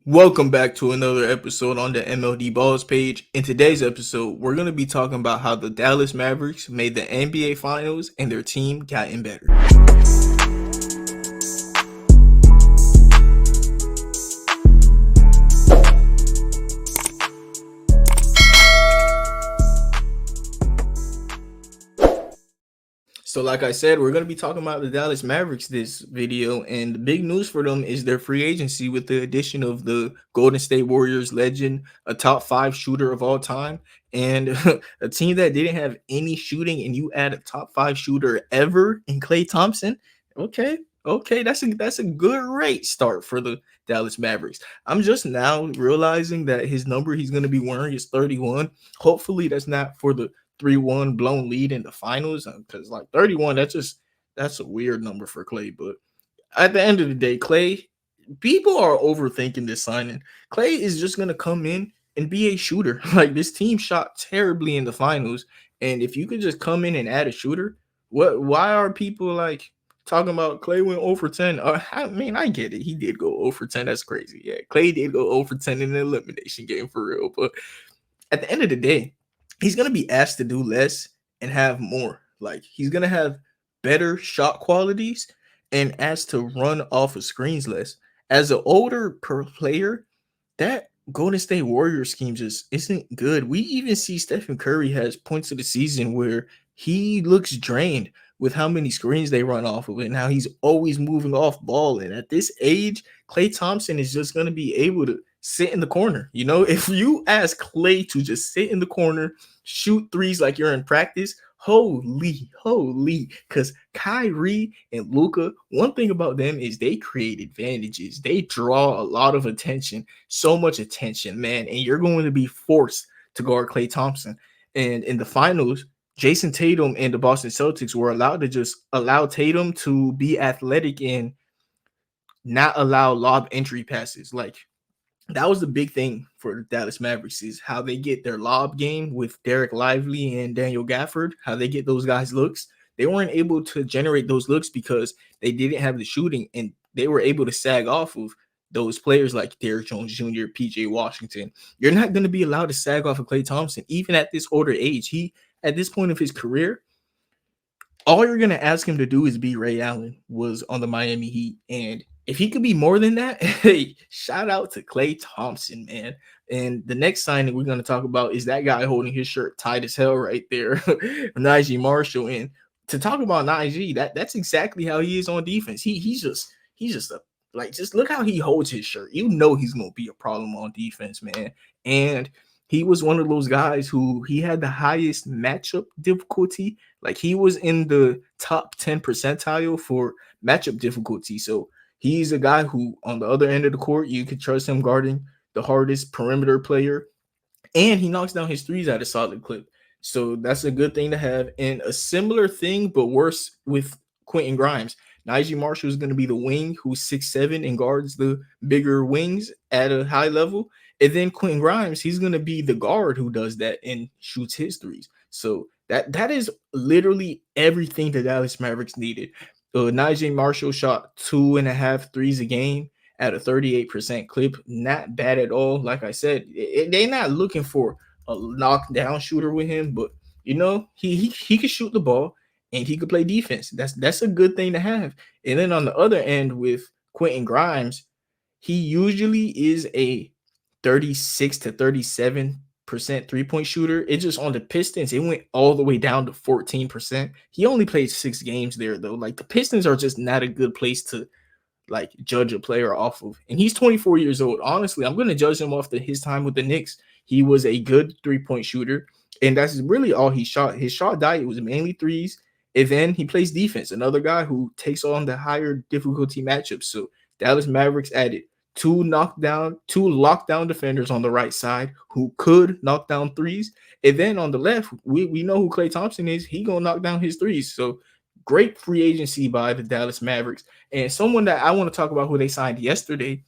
Welcome back to another episode on the MLD Balls page. In today's episode, we're going to be talking about how the Dallas Mavericks made the NBA Finals and their team gotten better. So, like I said, we're going to be talking about the Dallas Mavericks this video, and the big news for them is their free agency with the addition of the Golden State Warriors legend, a top five shooter of all time, and a team that didn't have any shooting, and you add a top five shooter ever in Klay Thompson. Okay, okay, that's a good rate start for the Dallas Mavericks. I'm just now realizing that his number he's going to be wearing is 31. Hopefully, that's not for the 3-1 blown lead in the finals because like 31 that's a weird number for Klay. But at the end of the day, Klay, people are overthinking this signing. Klay is just gonna come in and be a shooter. Like, this team shot terribly in the finals, and if you could just come in and add a shooter, why are people like talking about Klay went 0 for 10? I mean, I get it, he did go 0 for 10. That's crazy. Yeah, Klay did go 0 for 10 in the elimination game for real. But at the end of the day, he's gonna be asked to do less and have more. Like, he's gonna have better shot qualities and asked to run off of screens less. As an older per player, that Golden State Warrior scheme just isn't good. We even see Stephen Curry has points of the season where he looks drained with how many screens they run off of it and how he's always moving off ball. And at this age, Klay Thompson is just going to be able to sit in the corner. You know, if you ask Klay to just sit in the corner, shoot threes like you're in practice, holy, because Kyrie and Luka, one thing about them is they create advantages. They draw a lot of attention, so much attention, man, and you're going to be forced to guard Klay Thompson. And in the finals, Jason Tatum and the Boston Celtics were allowed to just allow Tatum to be athletic and not allow lob entry passes. Like, that was the big thing for the Dallas Mavericks is how they get their lob game with Derek Lively and Daniel Gafford, how they get those guys looks. They weren't able to generate those looks because they didn't have the shooting, and they were able to sag off of those players like Derrick Jones Jr., PJ Washington. You're not going to be allowed to sag off of Klay Thompson, even at this older age. He, at this point of his career, all you're gonna ask him to do is be Ray Allen was on the Miami Heat. And if he could be more than that, hey, shout out to Klay Thompson, man. And the next signing we're gonna talk about is that guy holding his shirt tight as hell right there, Najee Marshall. And to talk about Najee, that's exactly how he is on defense. He's just a, like, just look how he holds his shirt. You know he's gonna be a problem on defense, man. And he was one of those guys who he had the highest matchup difficulty. Like, he was in the top 10 percentile for matchup difficulty. So he's a guy who, on the other end of the court, you could trust him guarding the hardest perimeter player, and he knocks down his threes at a solid clip. So that's a good thing to have. And a similar thing, but worse, with Quentin Grimes. Najee Marshall is going to be the wing who's 6'7" and guards the bigger wings at a high level. And then Quentin Grimes, he's going to be the guard who does that and shoots his threes. So that is literally everything the Dallas Mavericks needed. Najee Marshall shot 2.5 threes a game at a 38% clip. Not bad at all. Like I said, they're not looking for a knockdown shooter with him, but you know, he could shoot the ball and he could play defense. That's a good thing to have. And then on the other end with Quentin Grimes, he usually is a 36 to 37% three-point shooter. It just, on the Pistons, it went all the way down to 14%. He only played 6 games there though. Like, the Pistons are just not a good place to like judge a player off of. And he's 24 years old. Honestly, I'm going to judge him off his time with the Knicks. He was a good three-point shooter, and that's really all he shot. His shot diet was mainly threes, and then he plays defense. Another guy who takes on the higher difficulty matchups. So Dallas Mavericks added two lockdown defenders on the right side who could knock down threes. And then on the left, we know who Klay Thompson is. He gonna knock down his threes. So great free agency by the Dallas Mavericks. And someone that I want to talk about who they signed yesterday,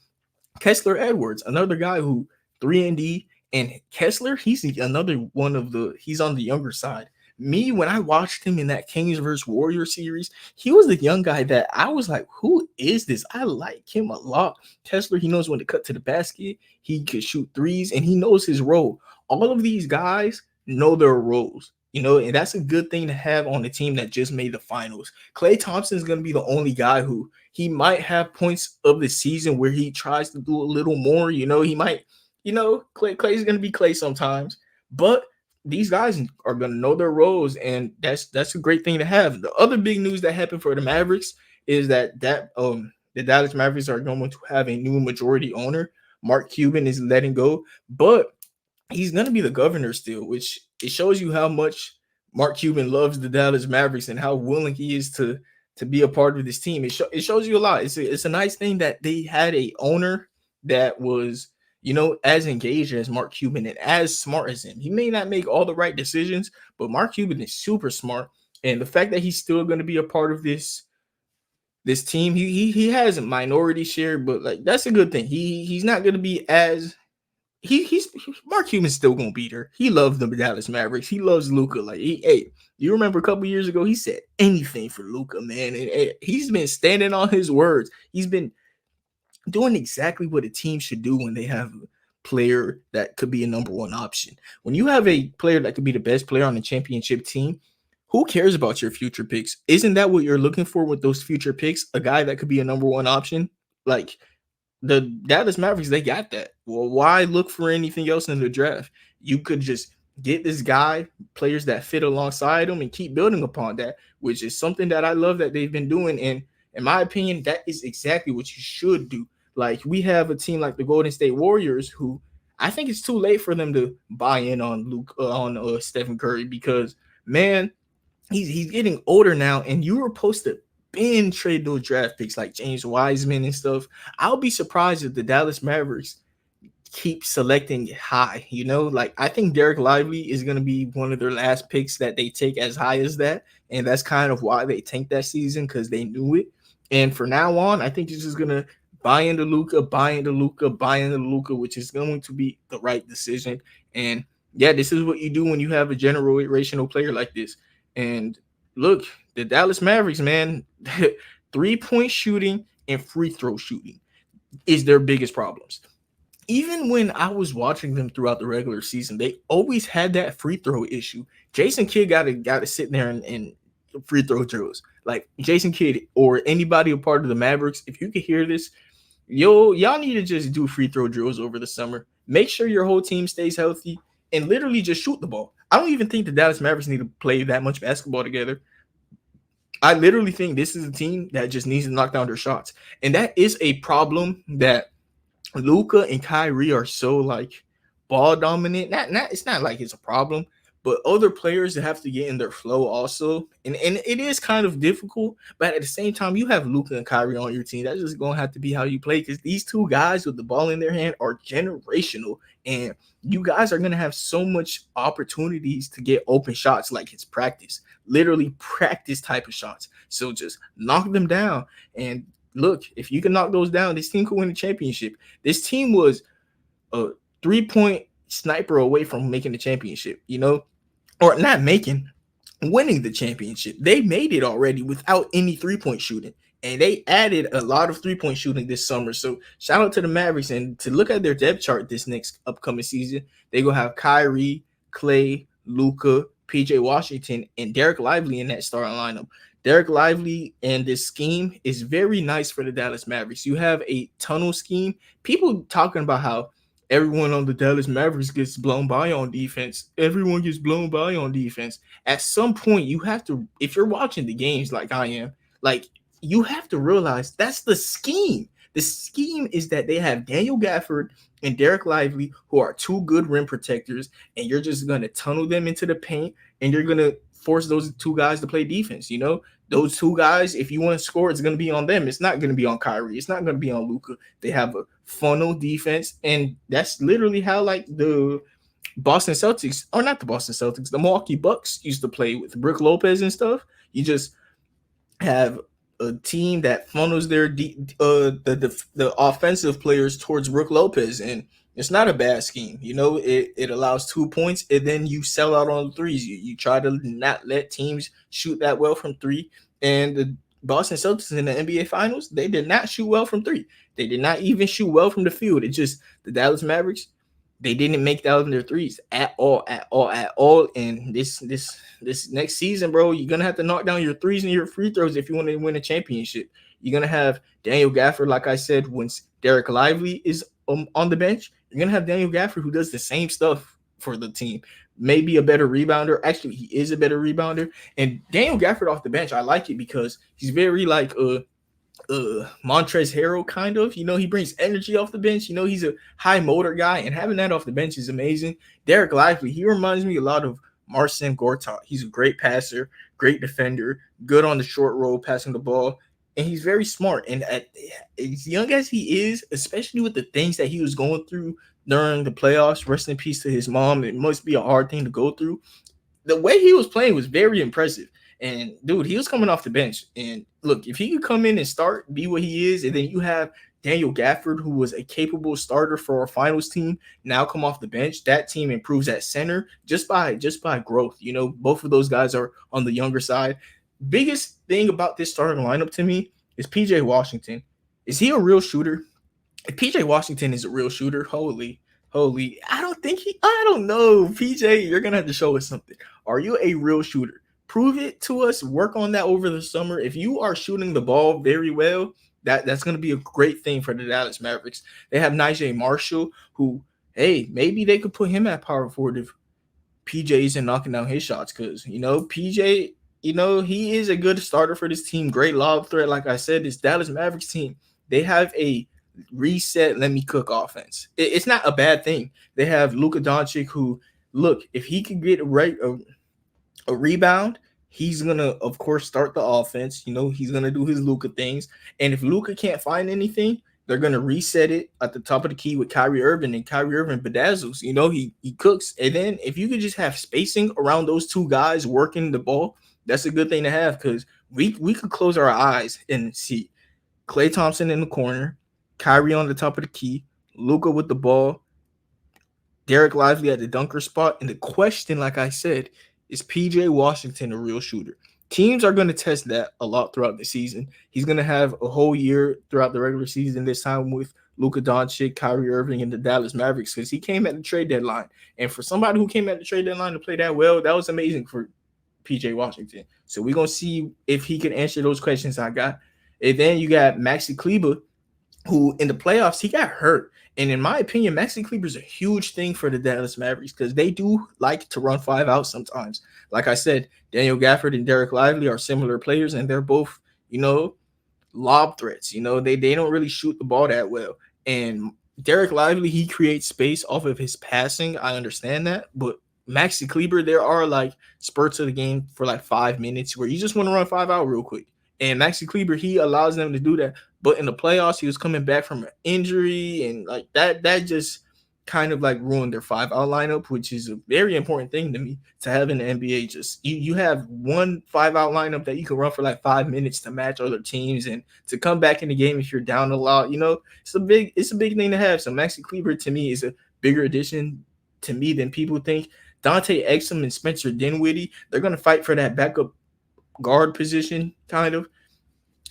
Kessler Edwards, another guy who 3-and-D. And Kessler, he's another one of the, he's on the younger side. Me, when I watched him in that Kings versus Warrior series, he was the young guy that I was like, who is this? I like him a lot. Kessler, he knows when to cut to the basket. He could shoot threes and he knows his role. All of these guys know their roles, and that's a good thing to have on a team that just made the finals. Klay Thompson is going to be the only guy who he might have points of the season where he tries to do a little more. He might, Clay's going to be Klay sometimes, but these guys are going to know their roles, and that's a great thing to have. The other big news that happened for the Mavericks is that the Dallas Mavericks are going to have a new majority owner. Mark Cuban is letting go, but he's going to be the governor still, which it shows you how much Mark Cuban loves the Dallas Mavericks and how willing he is to be a part of this team. It shows you a lot. It's a nice thing that they had a owner that was, as engaged as Mark Cuban and as smart as him. He may not make all the right decisions, but Mark Cuban is super smart. And the fact that he's still going to be a part of this team, he has a minority share, but like that's a good thing. He's not going to be as he's Mark Cuban's still gonna beat her. He loves the Dallas Mavericks. He loves Luka. Like, hey, you remember a couple years ago, he said anything for Luka, man. And he's been standing on his words. He's been doing exactly what a team should do when they have a player that could be a number one option. When you have a player that could be the best player on the championship team, who cares about your future picks? Isn't that what you're looking for with those future picks? A guy that could be a number one option? Like, the Dallas Mavericks, they got that. Well, why look for anything else in the draft? You could just get this guy, players that fit alongside him, and keep building upon that, which is something that I love that they've been doing. And in my opinion, that is exactly what you should do. Like, we have a team like the Golden State Warriors, who I think it's too late for them to buy in on Stephen Curry, because man, he's getting older now, and you were supposed to been trade those draft picks like James Wiseman and stuff. I'll be surprised if the Dallas Mavericks keep selecting high. Like, I think Derek Lively is going to be one of their last picks that they take as high as that, and that's kind of why they tanked that season, because they knew it. And for now on, I think it's just going to buy into Luka, which is going to be the right decision. And yeah, this is what you do when you have a generational player like this. And look, the Dallas Mavericks, man, 3-point shooting and free throw shooting is their biggest problems. Even when I was watching them throughout the regular season, they always had that free throw issue. Jason Kidd got to sit there and free throw drills. Like, Jason Kidd or anybody a part of the Mavericks, if you could hear this, y'all need to just do free throw drills over the summer. Make sure your whole team stays healthy and literally just shoot the ball. I don't even think the Dallas Mavericks need to play that much basketball together. I literally think this is a team that just needs to knock down their shots. And that is a problem that Luka and Kyrie are so like ball dominant. It's not like it's a problem, but other players that have to get in their flow also. And it is kind of difficult, but at the same time, you have Luka and Kyrie on your team. That's just gonna have to be how you play, because these two guys with the ball in their hand are generational, and you guys are gonna have so much opportunities to get open shots like it's practice. Literally practice type of shots. So just knock them down. And look, if you can knock those down, this team could win the championship. This team was a 3-point sniper away from making the championship, or not making, winning the championship. They made it already without any 3-point shooting, and they added a lot of 3-point shooting this summer. So shout out to the Mavericks. And to look at their depth chart this next upcoming season, they gonna have Kyrie, Klay, Luka, PJ Washington, and Derek Lively in that starting lineup. Derek Lively and this scheme is very nice for the Dallas Mavericks. You have a tunnel scheme. People talking about how everyone on the Dallas Mavericks gets blown by on defense. Everyone gets blown by on defense. At some point, you have to, if you're watching the games like I am, like, you have to realize that's the scheme. The scheme is that they have Daniel Gafford and Derek Lively, who are two good rim protectors, and you're just going to tunnel them into the paint, and you're going to force those two guys to play defense. Those two guys, if you want to score, it's going to be on them. It's not going to be on Kyrie. It's not going to be on Luka. They have a funnel defense, and that's literally how, like, the Boston Celtics, or not the Boston Celtics, the Milwaukee Bucks used to play with Brook Lopez and stuff. You just have a team that funnels their the offensive players towards Brook Lopez, and it's not a bad scheme. It allows 2 points, and then you sell out on the threes. You try to not let teams shoot that well from three. And the Boston Celtics in the NBA Finals, they did not shoot well from three. They did not even shoot well from the field. It just the Dallas Mavericks, they didn't make that in their threes at all, at all, at all. And this next season, bro, you're gonna have to knock down your threes and your free throws if you want to win a championship. You're gonna have Daniel Gafford, like I said, once Derek Lively is on the bench, you're gonna have Daniel Gafford who does the same stuff for the team. Maybe a better rebounder. Actually, he is a better rebounder. And Daniel Gafford off the bench, I like it because he's very like Montrezl Harrell kind of. He brings energy off the bench. He's a high motor guy, and having that off the bench is amazing. Derek Lively, he reminds me a lot of Marcin Gortat. He's a great passer, great defender, good on the short roll, passing the ball, and he's very smart. And as young as he is, especially with the things that he was going through during the playoffs, rest in peace to his mom. It must be a hard thing to go through. The way he was playing was very impressive. And dude, he was coming off the bench. And look, if he could come in and start, be what he is, and then you have Daniel Gafford, who was a capable starter for our finals team, now come off the bench, that team improves at center just by growth. Both of those guys are on the younger side. Biggest thing about this starting lineup to me is PJ Washington. Is he a real shooter? If PJ Washington is a real shooter, holy, I don't know. PJ, you're gonna have to show us something. Are you a real shooter? Prove it to us. Work on that over the summer. If you are shooting the ball very well, that's going to be a great thing for the Dallas Mavericks. They have Nigel Marshall, who, hey, maybe they could put him at power forward if PJ isn't knocking down his shots, because PJ, he is a good starter for this team. Great lob threat. Like I said, this Dallas Mavericks team, they have a reset, let me cook offense. It's not a bad thing. They have Luka Doncic, who, look, if he could get a rebound, he's gonna, of course, start the offense. He's gonna do his Luka things. And if Luka can't find anything, they're gonna reset it at the top of the key with Kyrie Irving, and Kyrie Irving bedazzles. He cooks. And then if you could just have spacing around those two guys working the ball, that's a good thing to have, because we could close our eyes and see Klay Thompson in the corner, Kyrie on the top of the key, Luka with the ball, Derek Lively at the dunker spot. And the question, like I said, is PJ Washington a real shooter? Teams are going to test that a lot throughout the season. He's going to have a whole year throughout the regular season, this time with Luka Doncic, Kyrie Irving, and the Dallas Mavericks, because he came at the trade deadline. And for somebody who came at the trade deadline to play that well, that was amazing for PJ Washington. So we're going to see if he can answer those questions I got. And then you got Maxi Kleber, who in the playoffs, he got hurt. And in my opinion, Maxi Kleber is a huge thing for the Dallas Mavericks, because they do like to run five out sometimes. Like I said, Daniel Gafford and Derek Lively are similar players, and they're both, lob threats. They don't really shoot the ball that well. And Derek Lively, he creates space off of his passing. I understand that. But Maxi Kleber, there are like spurts of the game for like 5 minutes where you just want to run five out real quick. And Maxi Kleber, he allows them to do that. But in the playoffs, he was coming back from an injury, and like that just kind of like ruined their 5-out lineup, which is a very important thing to me to have in the NBA. Just you have one 5-out lineup that you can run for like 5 minutes to match other teams, and to come back in the game if you're down a lot, it's a big thing to have. So Maxi Kleber to me is a bigger addition to me than people think. Dante Exum and Spencer Dinwiddie, they're gonna fight for that backup guard position, kind of.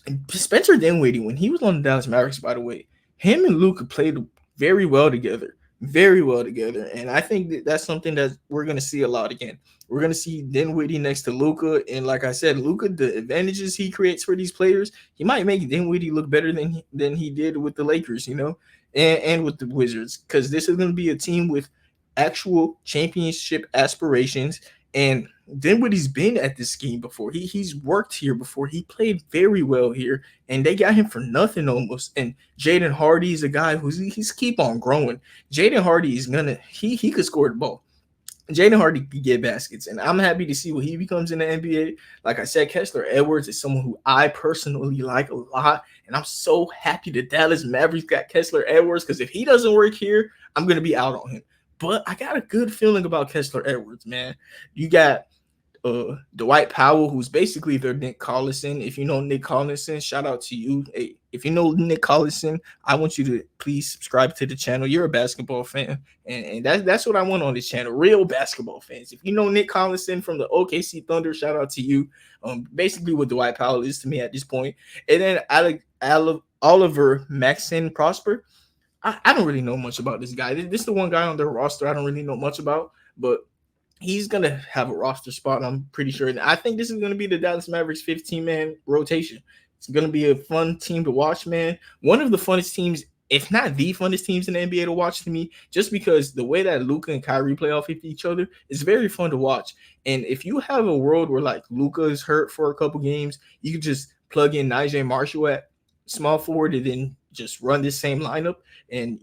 And Spencer Dinwiddie, when he was on the Dallas Mavericks, by the way, him and Luka played very well together. And I think that's something that we're going to see a lot again. We're going to see Dinwiddie next to Luka. And like I said, Luka, the advantages he creates for these players, he might make Dinwiddie look better than he did with the Lakers, and with the Wizards, because this is going to be a team with actual championship aspirations. And Dinwiddie's been at this scheme before. He's worked here before. He played very well here, and they got him for nothing almost. And Jaden Hardy is a guy he's keep on growing. Jaden Hardy is he could score the ball. Jaden Hardy could get baskets, and I'm happy to see what he becomes in the NBA. Like I said, Kessler Edwards is someone who I personally like a lot, and I'm so happy the Dallas Mavericks got Kessler Edwards, because if he doesn't work here, I'm going to be out on him. But I got a good feeling about Kessler Edwards, man. You got Dwight Powell, who's basically their Nick Collison. If you know Nick Collison, shout out to you. Hey, if you know Nick Collison, I want you to please subscribe to the channel. You're a basketball fan, and that's what I want on this channel. Real basketball fans. If you know Nick Collison from the OKC Thunder, shout out to you. Basically what Dwight Powell is to me at this point. And then Oliver Maxson Prosper. I don't really know much about this guy. This is the one guy on their roster I don't really know much about, but he's gonna have a roster spot. I'm pretty sure. And I think this is gonna be the Dallas Mavericks 15-man rotation. It's gonna be a fun team to watch, man. One of the funnest teams, if not the funnest teams in the NBA to watch to me, just because the way that Luka and Kyrie play off of each other is very fun to watch. And if you have a world where like Luka is hurt for a couple games, you can just plug in Nigel Marshall at small forward and then just run this same lineup. And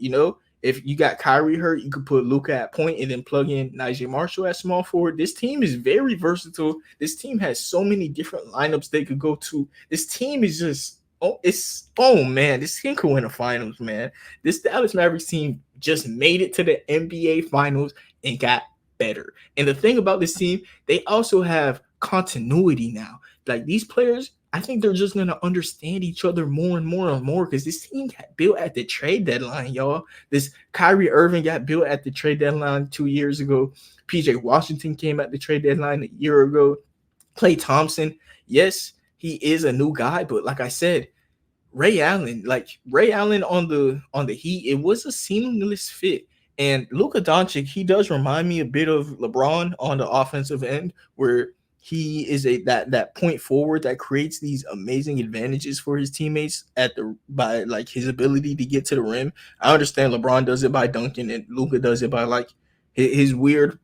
if you got Kyrie hurt, you could put Luka at point and then plug in Nigel Marshall at small forward. This team is very versatile. This team has so many different lineups they could go to. This team is just man, this team could win the finals, man. This Dallas Mavericks team just made it to the NBA finals and got better. And the thing about this team, they also have continuity now. Like these players, I think they're just gonna understand each other more and more and more because this team got built at the trade deadline, y'all. This Kyrie Irving got built at the trade deadline 2 years ago. PJ Washington came at the trade deadline a year ago. Klay Thompson, yes, he is a new guy, but like I said, Ray Allen on the Heat, it was a seamless fit. And Luka Doncic, he does remind me a bit of LeBron on the offensive end, where he is that point forward that creates these amazing advantages for his teammates by like his ability to get to the rim. I understand LeBron does it by dunking and Luka does it by like his weird.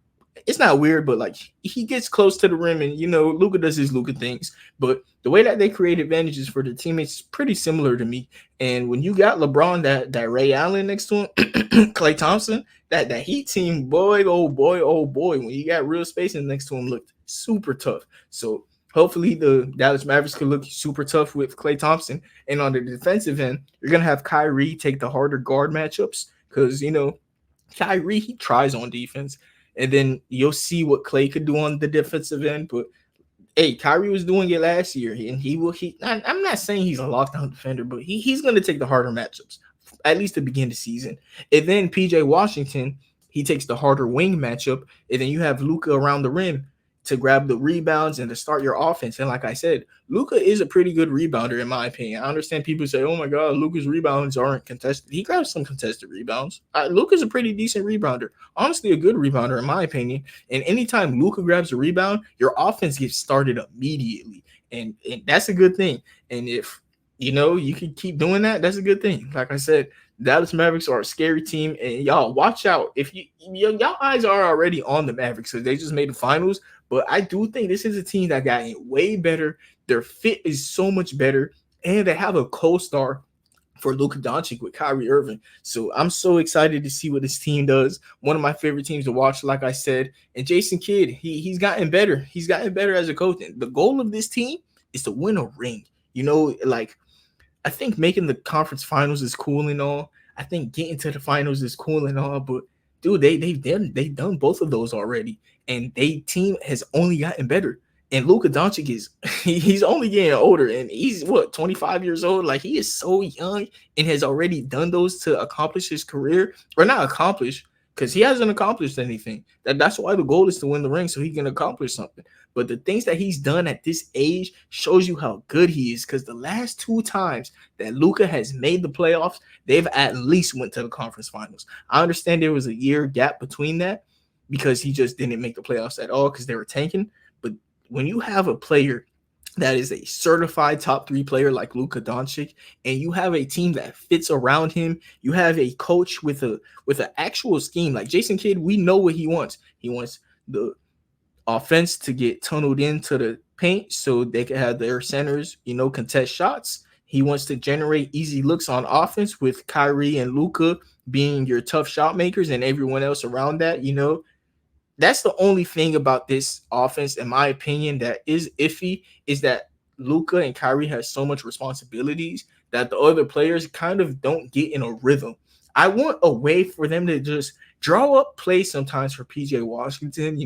It's not weird, but like he gets close to the rim and Luka does his Luka things. But the way that they create advantages for the teammates is pretty similar to me. And when you got LeBron, that Ray Allen next to him, Klay Thompson, that Heat team, boy, oh boy, oh boy, when you got real spacing next to him, looked super tough. So hopefully the Dallas Mavericks could look super tough with Klay Thompson. And on the defensive end, you're gonna have Kyrie take the harder guard matchups because Kyrie, he tries on defense. And then you'll see what Klay could do on the defensive end. But hey, Kyrie was doing it last year, and I'm not saying he's a lockdown defender, but he's going to take the harder matchups, at least to begin the season. And then PJ Washington, he takes the harder wing matchup, and then you have Luka around the rim to grab the rebounds and to start your offense. And like I said, Luka is a pretty good rebounder in my opinion. I understand people say, "Oh my God, Luka's rebounds aren't contested." He grabs some contested rebounds. Luka's a pretty decent rebounder. Honestly, a good rebounder in my opinion. And anytime Luka grabs a rebound, your offense gets started immediately, and that's a good thing. And if you can keep doing that, that's a good thing. Like I said, Dallas Mavericks are a scary team, and y'all watch out. If y'all eyes are already on the Mavericks because they just made the finals. But I do think this is a team that got way better. Their fit is so much better, and they have a co-star for Luka Doncic with Kyrie Irving. So I'm so excited to see what this team does. One of my favorite teams to watch, like I said. And Jason Kidd, he's gotten better. He's gotten better as a coach. And the goal of this team is to win a ring. Like I think making the conference finals is cool and all. I think getting to the finals is cool and all, but dude, they've done both of those already, and they team has only gotten better. And Luka Doncic he's only getting older, and he's 25 years old. Like he is so young and has already done those to accomplish his career, or not accomplish, because he hasn't accomplished anything. That's why the goal is to win the ring so he can accomplish something. But the things that he's done at this age shows you how good he is. Because the last 2 times that Luka has made the playoffs, they've at least went to the conference finals. I understand there was a year gap between that because he just didn't make the playoffs at all because they were tanking. But when you have a player that is a certified top 3 player like Luka Doncic, and you have a team that fits around him, you have a coach with an actual scheme. Like Jason Kidd, we know what he wants. He wants the offense to get tunneled into the paint so they can have their centers, contest shots. He wants to generate easy looks on offense with Kyrie and Luka being your tough shot makers and everyone else around that. That's the only thing about this offense, in my opinion, that is iffy, is that Luka and Kyrie have so much responsibilities that the other players kind of don't get in a rhythm. I want a way for them to just draw up plays sometimes for PJ Washington,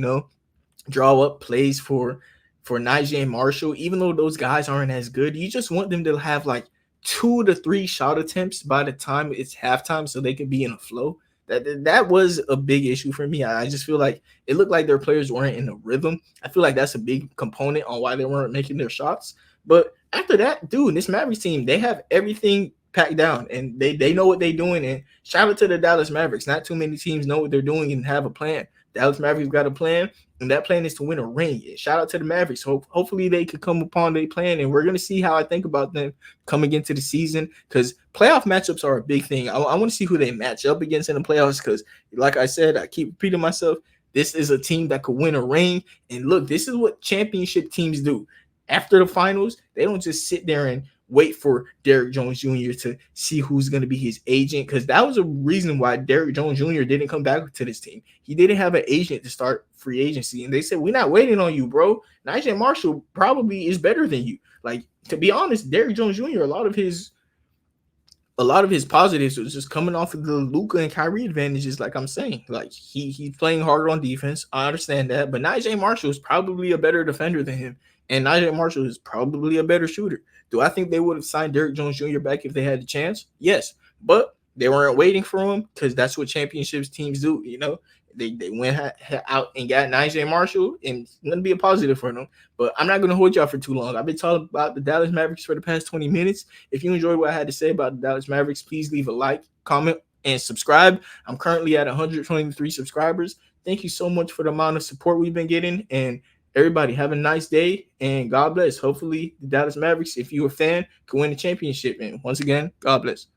draw up plays for Najee and Marshall, even though those guys aren't as good. You just want them to have like 2 to 3 shot attempts by the time it's halftime, so they could be in a flow. That was a big issue for me. I just feel like it looked like their players weren't in a rhythm. I feel like that's a big component on why they weren't making their shots. But after that, dude, this Mavericks team, they have everything packed down and they know what they're doing. And shout out to the Dallas Mavericks. Not too many teams know what they're doing and have a plan. Dallas Mavericks got a plan, and that plan is to win a ring. Shout out to the Mavericks. Hopefully they could come upon their plan, and we're gonna see how I think about them coming into the season, because playoff matchups are a big thing. I want to see who they match up against in the playoffs, because like I said, I keep repeating myself. This is a team that could win a ring, and look, this is what championship teams do. After the finals, they don't just sit there and wait for Derrick Jones Jr. to see who's going to be his agent, because that was a reason why Derrick Jones Jr. didn't come back to this team. He didn't have an agent to start free agency, and they said, we're not waiting on you, bro. Najee Marshall probably is better than you. Like, to be honest, Derrick Jones Jr., a lot of his positives was just coming off of the Luka and Kyrie advantages, like I'm saying. Like, he's playing harder on defense. I understand that. But Najee Marshall is probably a better defender than him. And Najee Marshall is probably a better shooter. Do I think they would have signed Derrick Jones Jr. back if they had the chance? Yes. But they weren't waiting for him, because that's what championships teams do, you know? They went out and got Najee Marshall, and it's going to be a positive for them. But I'm not going to hold y'all for too long. I've been talking about the Dallas Mavericks for the past 20 minutes. If you enjoyed what I had to say about the Dallas Mavericks, please leave a like, comment, and subscribe. I'm currently at 123 subscribers. Thank you so much for the amount of support we've been getting. And everybody, have a nice day, and God bless. Hopefully, the Dallas Mavericks, if you're a fan, can win the championship. And once again, God bless.